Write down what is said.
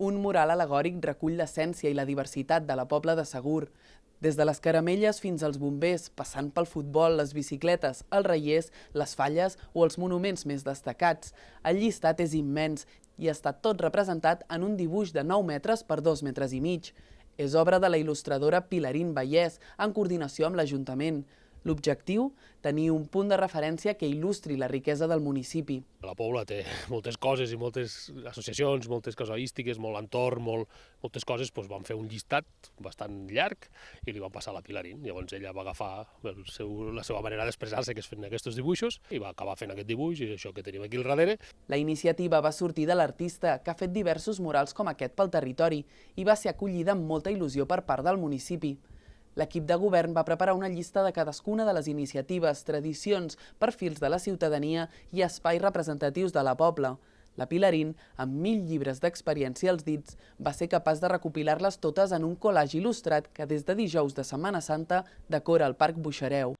Un mural al·legòric recull l'essència i la diversitat de la Pobla de Segur. Des de les caramelles fins als bombers, passant pel futbol, les bicicletes, els reiers, les falles o els monuments més destacats. El llistat és immens i està tot representat en un dibuix de 9 metres per 2 metres i mig. És obra de la il·lustradora Pilarín Vallès, en coordinació amb l'Ajuntament. L'objectiu? Tenir un punt de referència que il·lustri la riquesa del municipi. La Pobla té moltes coses i moltes associacions, moltes casuístiques, molt entorn, moltes coses. Doncs vam fer un llistat bastant llarg i li vam passar a la Pilarín. Llavors ella va agafar la seva manera d'expressar-se, que és fent aquests dibuixos, i va acabar fent aquest dibuix i això que tenim aquí al darrere. La iniciativa va sortir de l'artista, que ha fet diversos murals com aquest pel territori i va ser acollida amb molta il·lusió per part del municipi. L'equip de govern va preparar una llista de cadascuna de les iniciatives, tradicions, perfils de la ciutadania i espais representatius de la Pobla. La Pilarín, amb 1.000 llibres d'experiència als dits, va ser capaç de recopilar-les totes en un collage il·lustrat que des de dijous de Setmana Santa decora el Parc Buixareu.